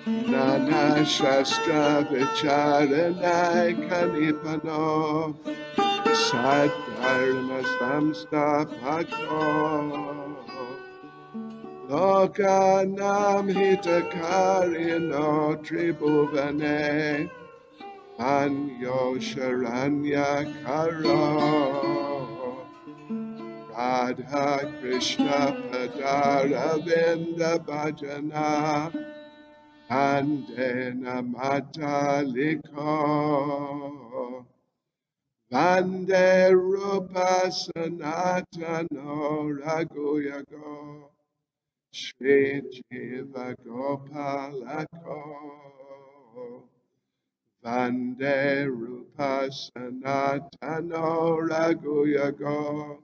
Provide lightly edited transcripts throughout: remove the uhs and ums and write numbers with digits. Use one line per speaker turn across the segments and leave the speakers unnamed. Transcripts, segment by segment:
Nana Shastra Vicharanai Kanipano Sadharma Samstapako Lokanam Hitakarino Tribhuvane Anyo Sharanya Karo Radha Krishna Padaravinda Bhajana Andena Mataliko Vande Rupa Sanatano Raguyago Shri Jiva Gopalako Vande Rupa Sanatano Raguyago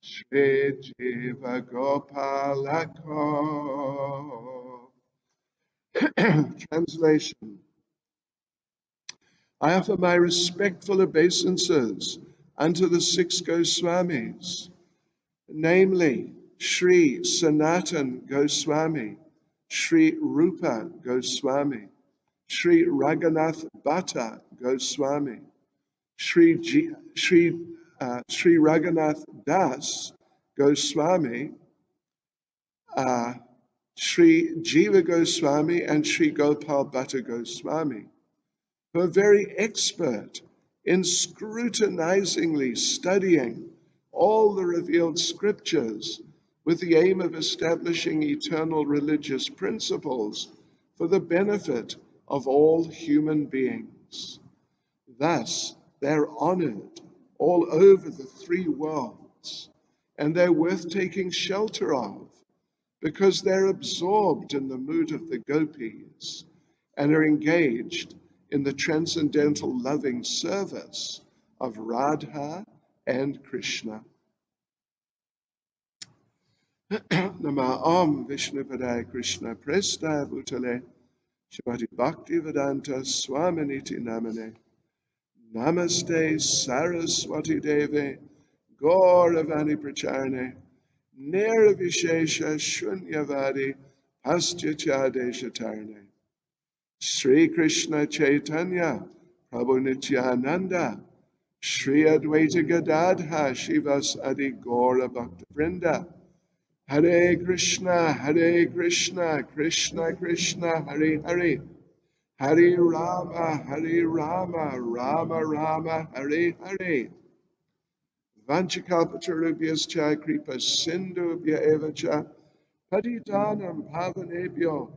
Shri Jiva Gopalako. Translation. I offer my respectful obeisances unto the six Goswamis, namely Sri Sanatan Goswami, Sri Rupa Goswami, Sri Raghunath Bhatta Goswami, Sri Raghunath Das Goswami, Sri Jiva Goswami, and Sri Gopal Bhatta Goswami, who are very expert in scrutinizingly studying all the revealed scriptures with the aim of establishing eternal religious principles for the benefit of all human beings. Thus, they're honored all over the three worlds, and they're worth taking shelter of because they're absorbed in the mood of the gopis and are engaged in the transcendental loving service of Radha and Krishna. Nama Om Vishnupadaya Krishna Prestaya Bhutale Shrimati Bhakti Vedanta Swaminiti Namane Namaste Saraswati Deve Gauravani Pracharne Nirvishesha Shunyavadi Pastyachadesha Tarne Sri Krishna Chaitanya Prabhu Nityananda Sri Advaita Gadadha Shivas Adi Gaura Bhakta Vrinda Hare Krishna Krishna Krishna Hare Hare Hare Rama Rama Rama Hare Hare Vanchakalpatarubhyascha kripa sindhubhya evacha patitanam pavanebhyo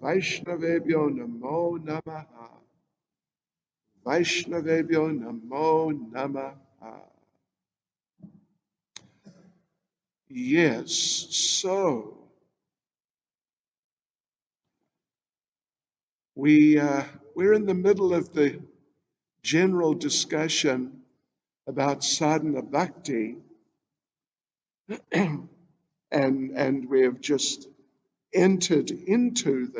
Vaishnavebhyo namo namaha. Vaishnavebhyo namo namaha. Yes, so we're in the middle of the general discussion about sadhana bhakti, and we have just entered into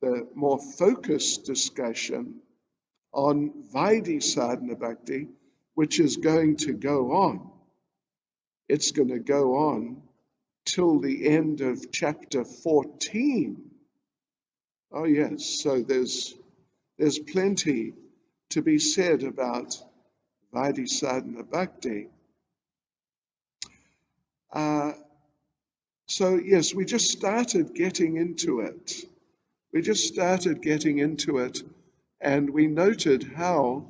the more focused discussion on Vaidhi sadhana bhakti, which is going to go on. It's going to go on till the end of chapter 14. Oh yes, so there's plenty to be said about Vaidhi sadhana bhakti. So yes, we just started getting into it. And we noted how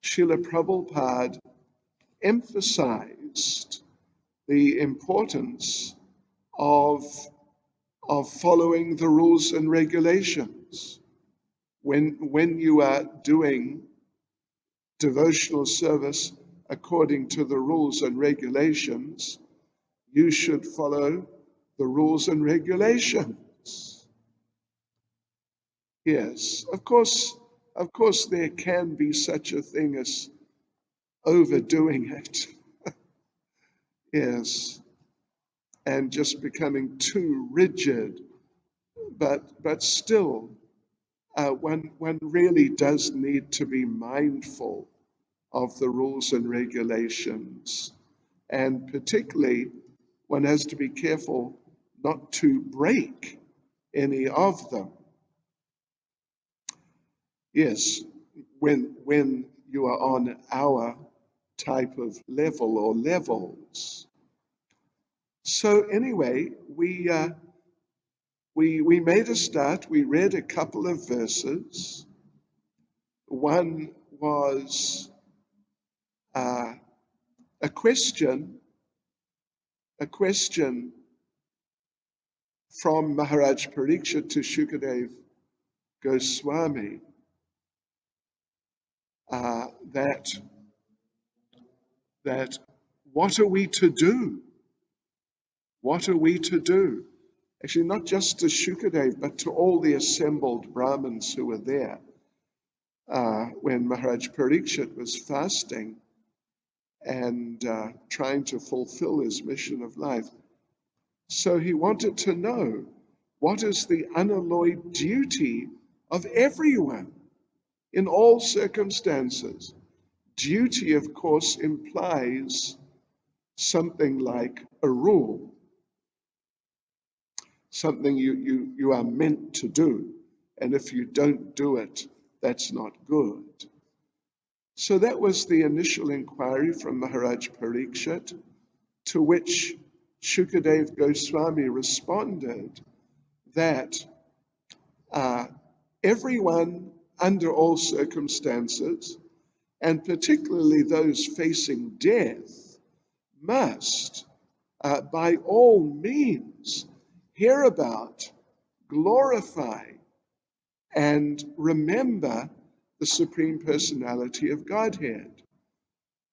Srila Prabhupada emphasized the importance of following the rules and regulations. When you are doing devotional service according to the rules and regulations, you should follow the rules and regulations. Yes, of course there can be such a thing as overdoing it. Yes, and just becoming too rigid. But still, one really does need to be mindful of the rules and regulations. And particularly, one has to be careful not to break any of them. Yes, when you are on our type of level or levels. So anyway, we made a start. We read a couple of verses. One was uh, a question, a question from Maharaj Parikshit to Shukadev Goswami, that that what are we to do? What are we to do? Actually, not just to Shukadev, but to all the assembled Brahmins who were there when Maharaj Parikshit was fasting and trying to fulfill his mission of life. So he wanted to know, what is the unalloyed duty of everyone in all circumstances? Duty, of course, implies something like a rule, something you are meant to do. And if you don't do it, that's not good. So that was the initial inquiry from Maharaj Parikshit, to which Shukadev Goswami responded that everyone under all circumstances, and particularly those facing death, must, by all means, hear about, glorify, and remember the Supreme Personality of Godhead.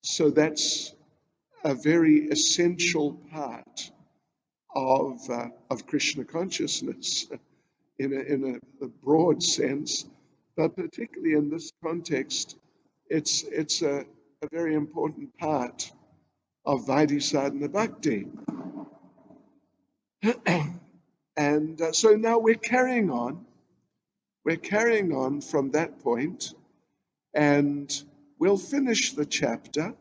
So that's a very essential part of Krishna consciousness in a broad sense, but particularly in this context, it's a very important part of Vaidhi Sadhana Bhakti. And so now we're carrying on. We're carrying on from that point, and we'll finish the chapter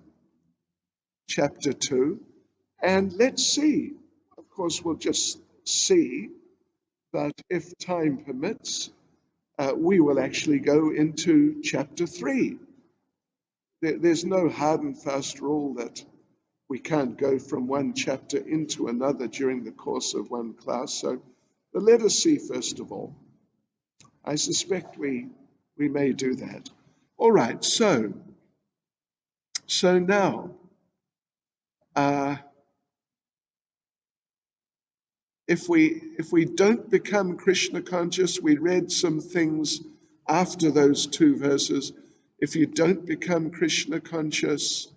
2, and let's see. Of course, we'll just see, but if time permits, we will actually go into chapter 3. There's no hard and fast rule that we can't go from one chapter into another during the course of one class. So but let us see first of all. I suspect we may do that. All right, so now, if we don't become Krishna conscious, we read some things after those 2 verses. If you don't become Krishna conscious,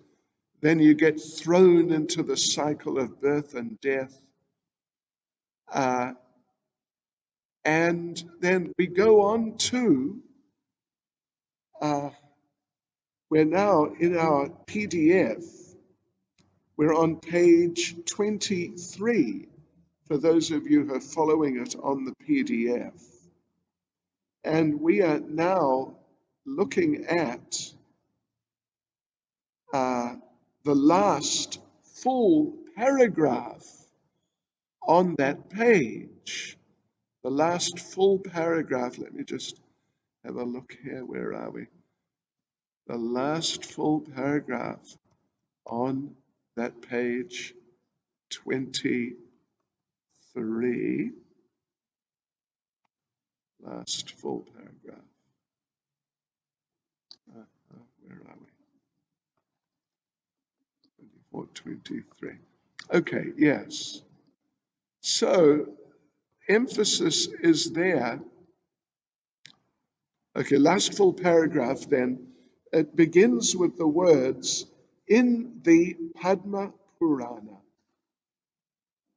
then you get thrown into the cycle of birth and death. And then we go on to, we're now in our PDF, we're on page 23, for those of you who are following it on the PDF. And we are now looking at the last full paragraph on that page. The last full paragraph, let me just have a look here, where are we? The last full paragraph on that page 23. Last full paragraph. Where are we? 24, 23. Okay, yes. So, emphasis is there. Okay, last full paragraph then. It begins with the words, in the Padma Purana.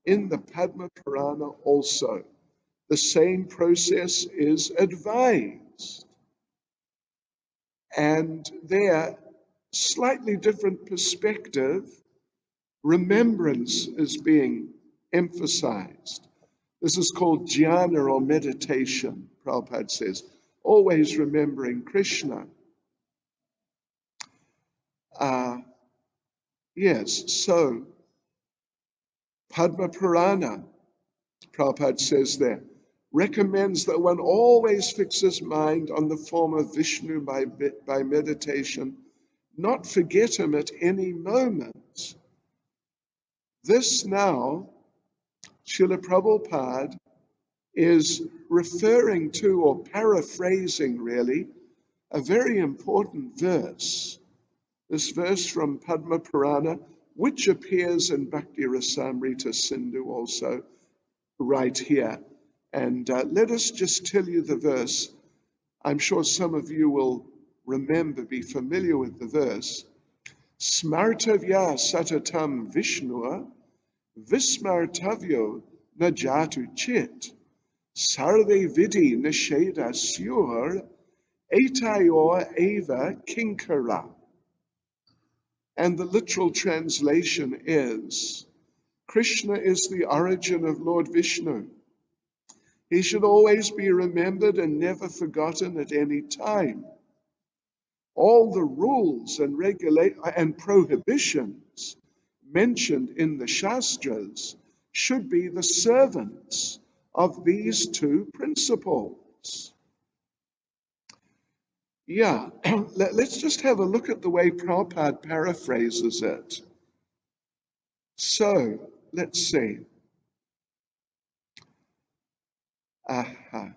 In the Padma Purana also, the same process is advised. And there, slightly different perspective, remembrance is being emphasized. This is called jhana or meditation, Prabhupada says, always remembering Krishna. Yes, so Padma Purana, Prabhupada says there, recommends that one always fix his mind on the form of Vishnu by meditation, not forget him at any moment. This now, Srila Prabhupada is referring to, or paraphrasing really, a very important verse. This verse from Padma Purana, which appears in Bhakti Rasamrita Sindhu also, right here. And let us just tell you the verse. I'm sure some of you will remember, be familiar with the verse. Smartavya satatam Vishnua, vismartavyo najatu chit, sarve vidi nisheda syur, etayor eva kinkara. And the literal translation is, Krishna is the origin of Lord Vishnu. He should always be remembered and never forgotten at any time. All the rules and prohibitions mentioned in the Shastras should be the servants of these two principles. Yeah, let's just have a look at the way Prabhupada paraphrases it. So, let's see. Aha.